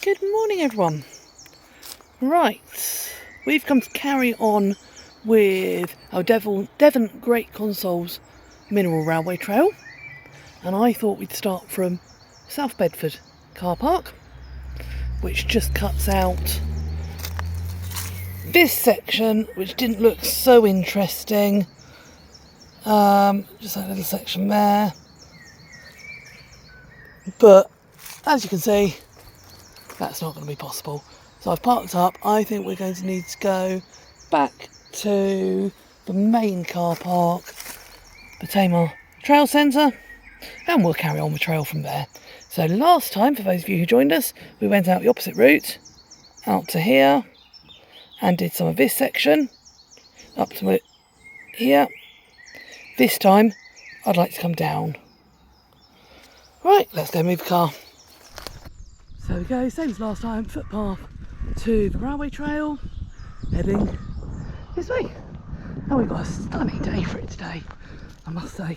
Good morning, everyone. Right, we've come to carry on with our Devon Great Consols Mineral Railway Trail, and I thought we'd start from South Bedford car park, which just cuts out this section, which didn't look so interesting. Just that little section there, but as you can see, that's not going to be possible. So I've parked up. I think we're going to need to go back to the main car park, the Tamar Trail Centre, and we'll carry on the trail from there. So last time, for those of you who joined us, we went out the opposite route, out to here, and did some of this section, up to it here. This time, I'd like to come down. Right, let's go move the car. So we go, same as last time, footpath to the railway trail, heading this way. And we've got a stunning day for it today, I must say.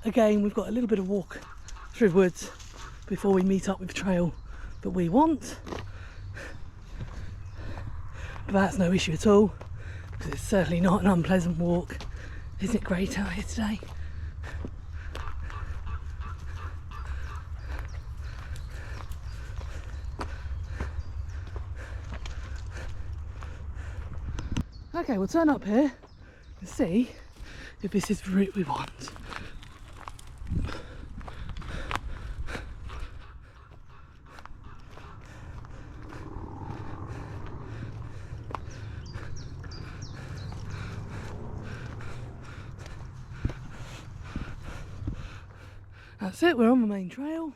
Again, we've got a little bit of walk through woods before we meet up with the trail that we want. But that's no issue at all, because it's certainly not an unpleasant walk. Isn't it great out here today? Okay, we'll turn up here and see if this is the route we want. That's it, we're on the main trail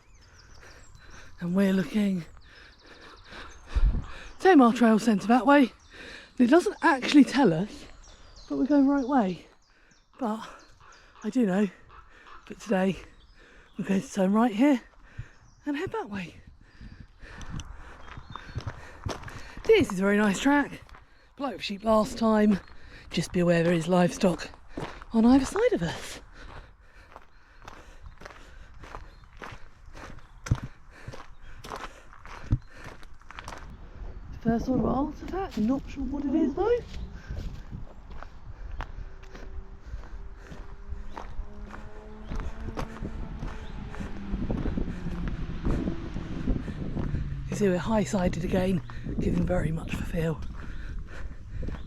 and we're looking Tamar Trail Centre that way. It doesn't actually tell us that we're going the right way, but I do know that today we're going to turn right here and head that way. This is a very nice track, like with sheep last time. Just be aware there is livestock on either side of us. First sort of artifact, I'm not sure what it is though. You see we're high-sided again, giving very much the feel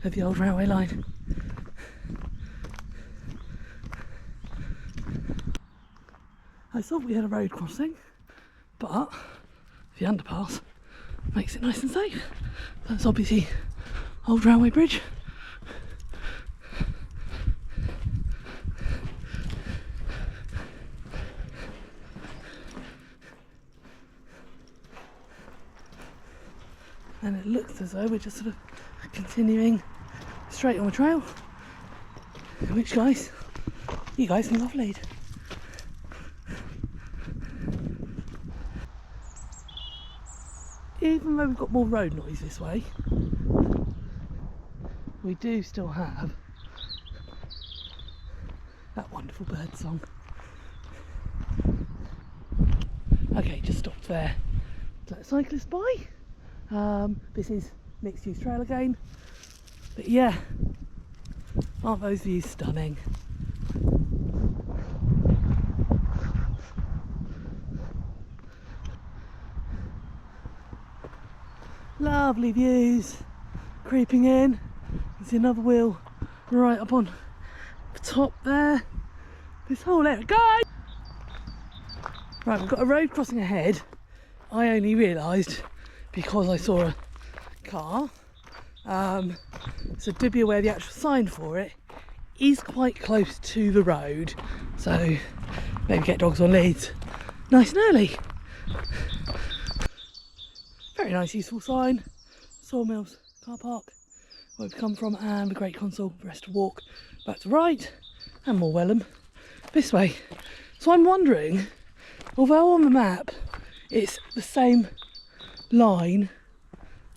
of the old railway line. I thought we had a road crossing, but the underpass makes it nice and safe. That's obviously old railway bridge. And it looks as though we're just sort of continuing straight on the trail, which guys, you guys can off lead. Even though we've got more road noise this way, we do still have that wonderful bird song. Okay, just stopped there to let cyclists by. This is mixed use trail again, but yeah, aren't those views stunning? Lovely views, creeping in. There's another wheel right up on the top there. This whole area, guys! Right, we've got a road crossing ahead. I only realised because I saw a car. So do be aware the actual sign for it is quite close to the road. So maybe get dogs on leads nice and early. Very nice, useful sign. Sawmills car park, where we've come from, and the Great Console. The rest to walk back to right, and Morwellham this way. So I'm wondering, although on the map it's the same line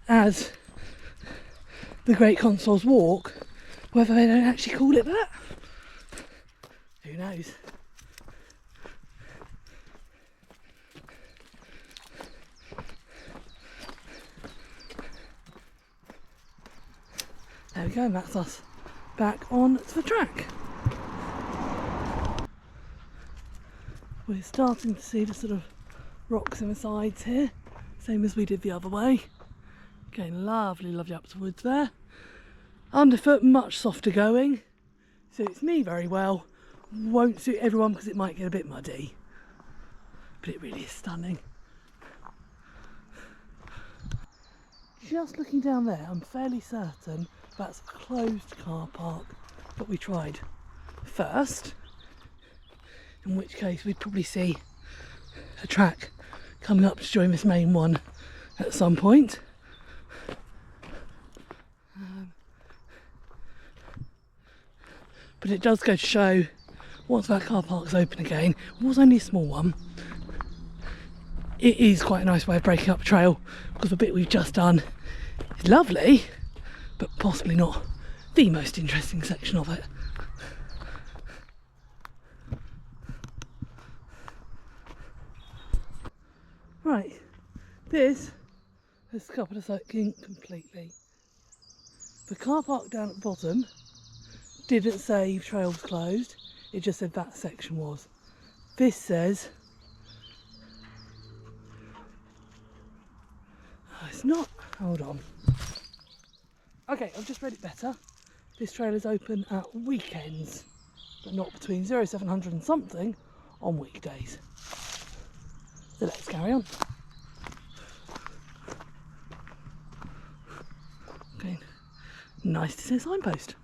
as the Great Consols walk, whether they don't actually call it that. Who knows? we go, and that's us back on to the track. We're starting to see the sort of rocks in the sides here, same as we did the other way. Again, lovely up to woods there. Underfoot, much softer going. Suits me very well. Won't suit everyone because it might get a bit muddy. But it really is stunning. Just looking down there, I'm fairly certain that's a closed car park that we tried first. In which case we'd probably see a track coming up to join this main one at some point. But it does go to show, once that car park's open again, it was only a small one, it is quite a nice way of breaking up a trail, because the bit we've just done is lovely, but possibly not the most interesting section of it. Right, this has scuppered us out completely. The car park down at the bottom didn't say trail was closed, it just said that section was. This says, oh, it's not, hold on. Okay, I've just read it better. This trail is open at weekends, but not between 0700 and something on weekdays. So let's carry on. Okay, nice to see a signpost.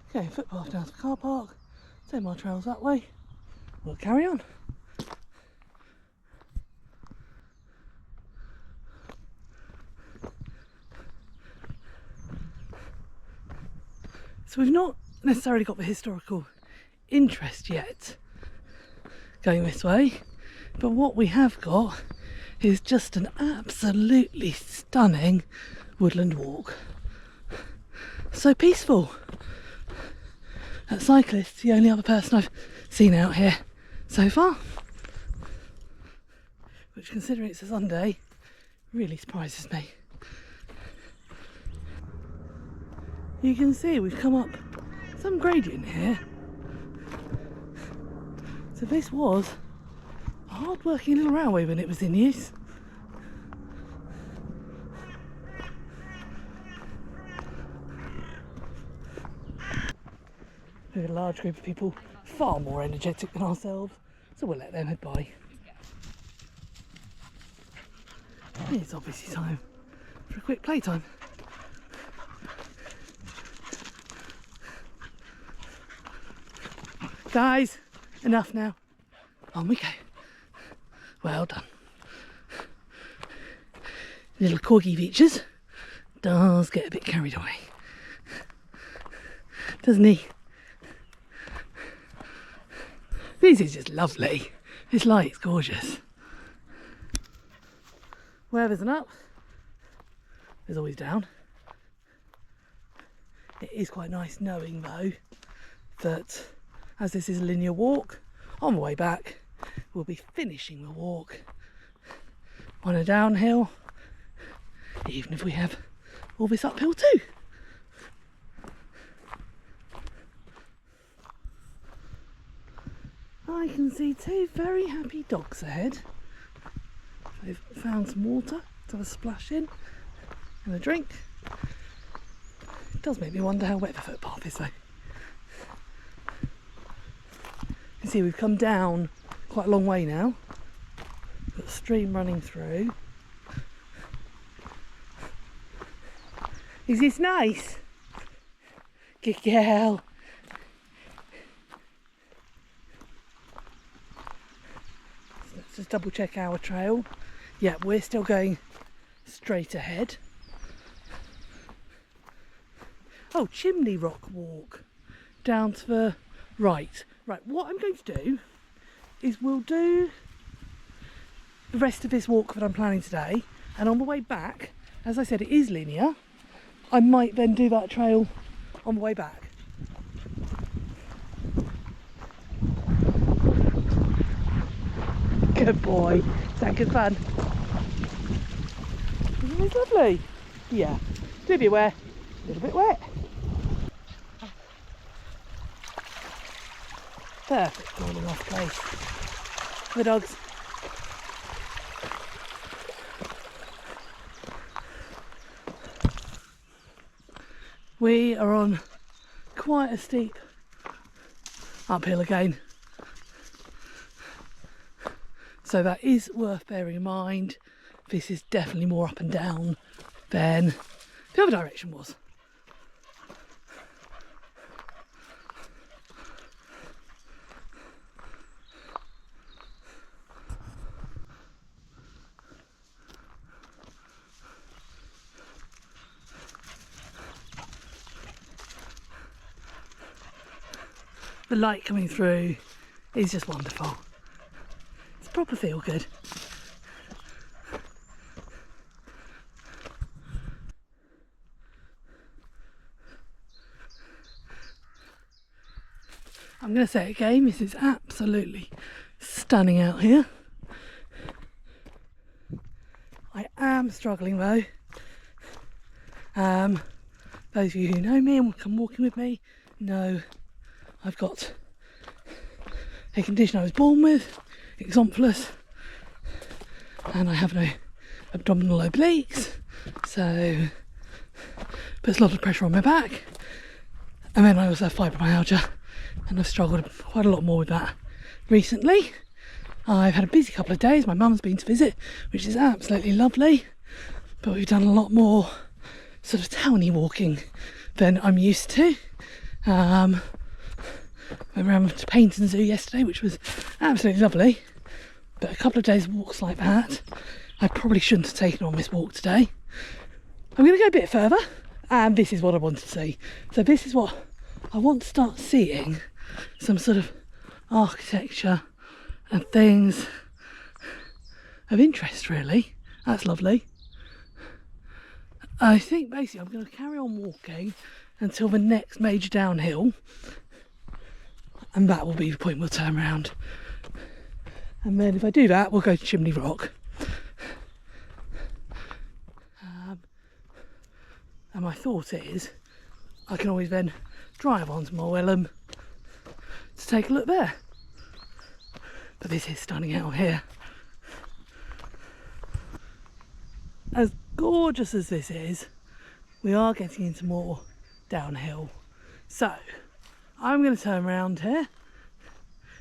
Okay, footpath down to the car park. 10 mile trails that way. We'll carry on. So we've not necessarily got the historical interest yet going this way, but what we have got is just an absolutely stunning woodland walk. So peaceful. That cyclist's the only other person I've seen out here so far, which, considering it's a Sunday, really surprises me. You can see we've come up some gradient here. So this was a hard-working little railway when it was in use. With a large group of people far more energetic than ourselves, so we'll let them head by. It's obviously time for a quick playtime. Guys, enough now. On we go. Well done. Little corgi features does get a bit carried away, doesn't he? This is just lovely. This light's gorgeous. Where there's an up, there's always down. It is quite nice knowing though that as this is a linear walk, on the way back we'll be finishing the walk on a downhill, even if we have all this uphill too. I can see two very happy dogs ahead. They've found some water to have a splash in and a drink. It does make me wonder how wet the footpath is though. You can see we've come down quite a long way now. We've got a stream running through. Is this nice? Good girl. Let's just double check our trail. Yeah, we're still going straight ahead. Oh, Chimney Rock Walk down to the right. Right, what I'm going to do is we'll do the rest of this walk that I'm planning today, and on the way back, as I said, it is linear, I might then do that trail on the way back. Good boy. Is that good fun? Isn't this lovely? Yeah. Do be aware, a little bit wet. Perfect falling off place for the dogs. We are on quite a steep uphill again, so that is worth bearing in mind. This is definitely more up and down than the other direction was. The light coming through is just wonderful. It's proper feel good. I'm going to say it again, this is absolutely stunning out here. I am struggling though. Those of you who know me and come walking with me know I've got a condition I was born with, exomphalus, and I have no abdominal obliques, so puts a lot of pressure on my back. And then I also have fibromyalgia, and I've struggled quite a lot more with that recently. I've had a busy couple of days. My mum's been to visit, which is absolutely lovely, but we've done a lot more sort of towny walking than I'm used to. Went around to Paynton Zoo yesterday, which was absolutely lovely, but a couple of days of walks like that, I probably shouldn't have taken on this walk today. I'm going to go a bit further, and this is what I want to see. So this is what I want to start seeing, some sort of architecture and things of interest really. That's lovely. I think basically I'm going to carry on walking until the next major downhill, and that will be the point we'll turn around. And then if I do that, we'll go to Chimney Rock. And my thought is, I can always then drive on to Morwellham to take a look there. But this is stunning out here. As gorgeous as this is, we are getting into more downhill. So I'm going to turn around here,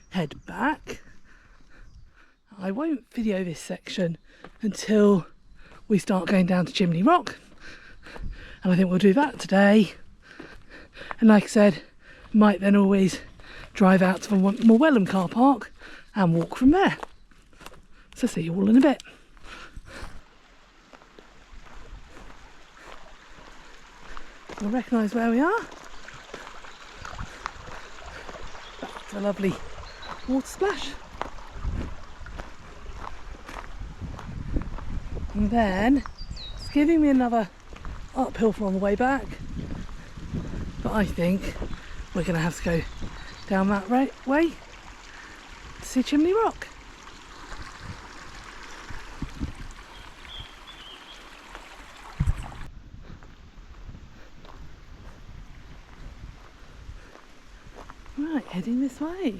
head back. I won't video this section until we start going down to Chimney Rock, and I think we'll do that today. And like I said, might then always drive out to the Morwellham car park and walk from there. So see you all in a bit. You'll recognise where we are. Back to a lovely water splash. And then it's giving me another uphill from on the way back, but I think we're going to have to go down that way to see Chimney Rock. Right, heading this way.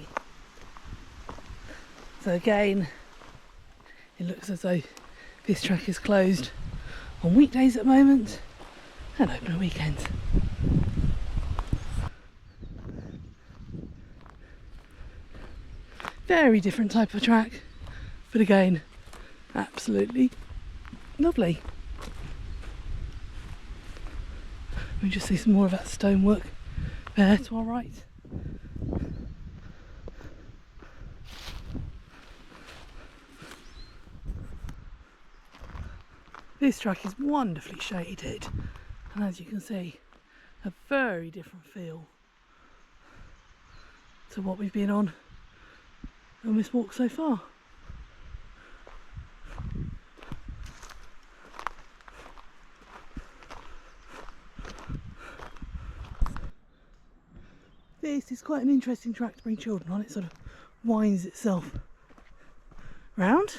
So again, it looks as though this track is closed on weekdays at the moment and open on weekends. Very different type of track, but again, absolutely lovely. We just see some more of that stonework there to our right. This track is wonderfully shaded, and as you can see, a very different feel to what we've been on this walk so far. this is quite an interesting track to bring children on. It sort of winds itself round.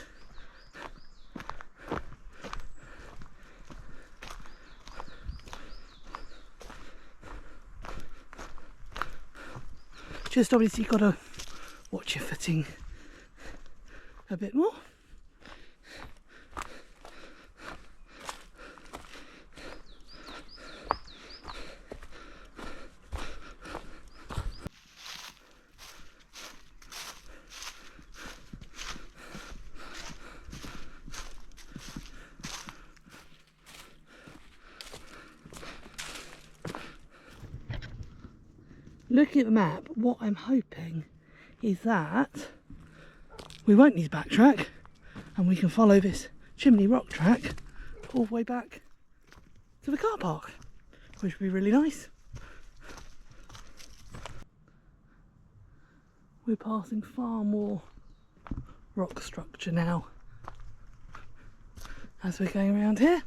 Just obviously got to watch your footing a bit more. Looking at the map, what I'm hoping is that we won't need to backtrack and we can follow this chimney rock track all the way back to the car park, which would be really nice. We're passing far more rock structure now as we're going around here.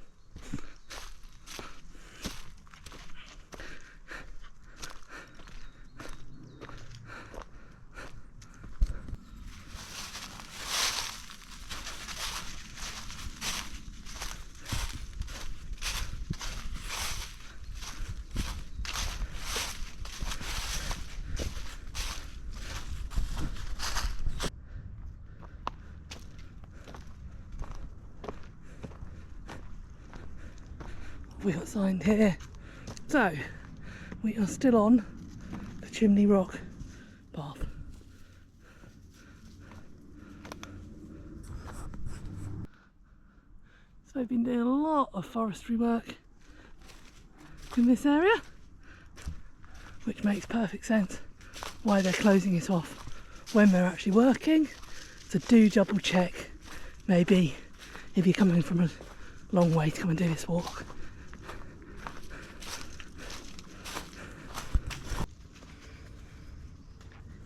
We got signed here, so we are still on the Chimney Rock path. So they've been doing a lot of forestry work in this area, which makes perfect sense why they're closing it off when they're actually working. So do double check, maybe if you're coming from a long way to come and do this walk.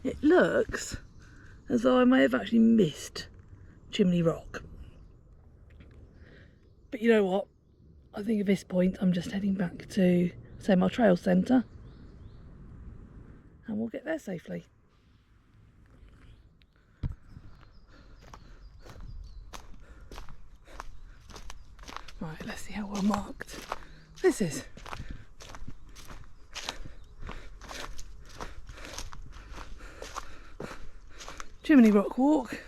It looks as though I may have actually missed Chimney Rock. But you know what? I think at this point I'm just heading back to, say, my trail centre, and we'll get there safely. Right, let's see how well marked this is. Chimney Rock walk,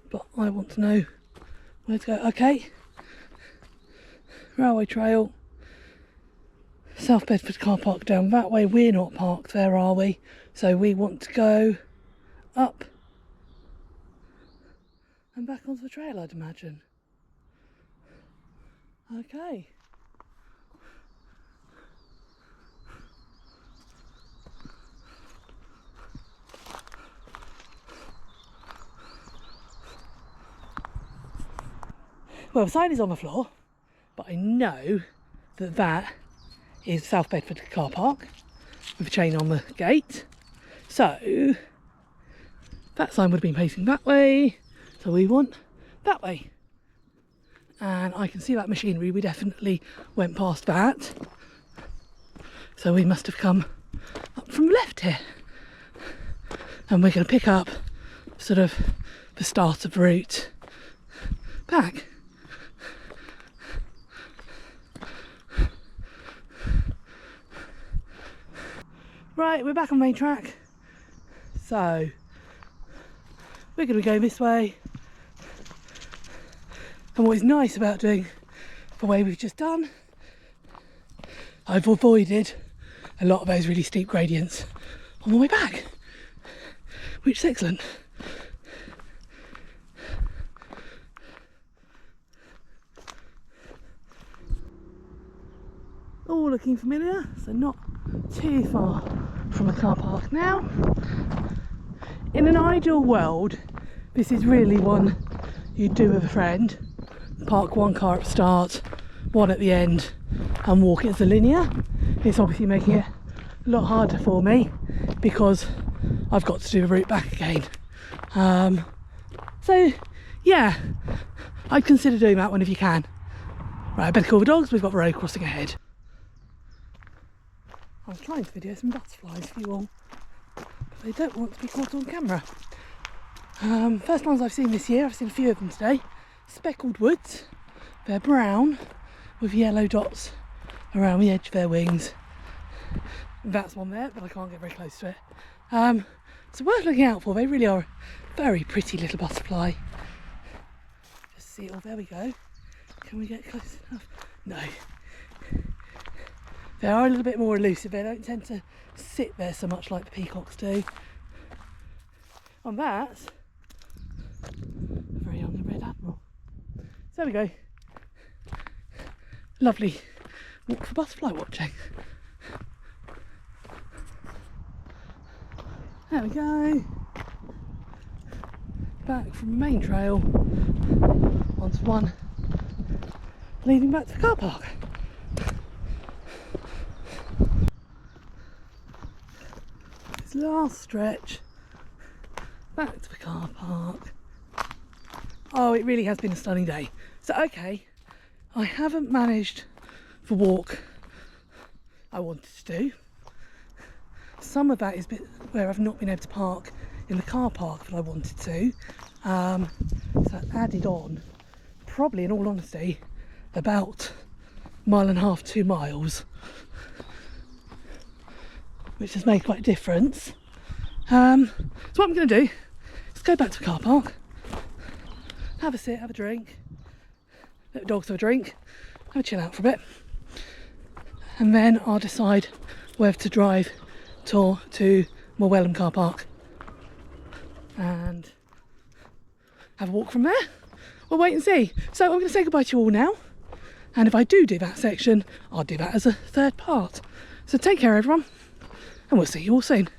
but I want to know where to go. Okay, railway trail, South Bedford car park down that way. We're not parked there, are we? So we want to go up and back onto the trail, I'd imagine. Okay. Well, the sign is on the floor, but I know that that is South Bedford car park with a chain on the gate. So that sign would have been facing that way, so we want that way. And I can see that machinery, we definitely went past that. So we must have come up from the left here. And we're going to pick up sort of the start of the route back. Right, we're back on the main track, so we're going to go this way. And what is nice about doing the way we've just done, I've avoided a lot of those really steep gradients on the way back, which is excellent. All looking familiar, so not too far from a car park now. In an ideal world, this is really one you'd do with a friend. Park one car at the start, one at the end, and walk it as a linear. It's obviously making it a lot harder for me because I've got to do the route back again. So yeah, I'd consider doing that one if you can. Right, I better call the dogs, we've got the road crossing ahead. I was trying to video some butterflies for you all, but they don't want to be caught on camera. First ones I've seen this year, I've seen a few of them today. Speckled woods. They're brown with yellow dots around the edge of their wings. That's one there, but I can't get very close to it. So worth looking out for. They really are a very pretty little butterfly. Just see it all. There we go. Can we get close enough? No. They are a little bit more elusive. They don't tend to sit there so much like the peacocks do. On that, a very young red admiral. So there we go. Lovely walk for butterfly watching. There we go. Back from the main trail onto one leading back to the car park. This last stretch back to the car park. Oh, it really has been a stunning day. So okay, I haven't managed the walk I wanted to do. Some of that is where I've not been able to park in the car park that I wanted to. So that added on, probably in all honesty, about 1.5 miles, 2 miles, which has made quite a difference. So what I'm going to do is go back to the car park, have a sit, have a drink, let the dogs have a drink, have a chill out for a bit, and then I'll decide whether to drive to Morwellham car park and have a walk from there. We'll wait and see. So I'm going to say goodbye to you all now, and if I do that section, I'll do that as a third part. So take care everyone, and we'll see you all soon.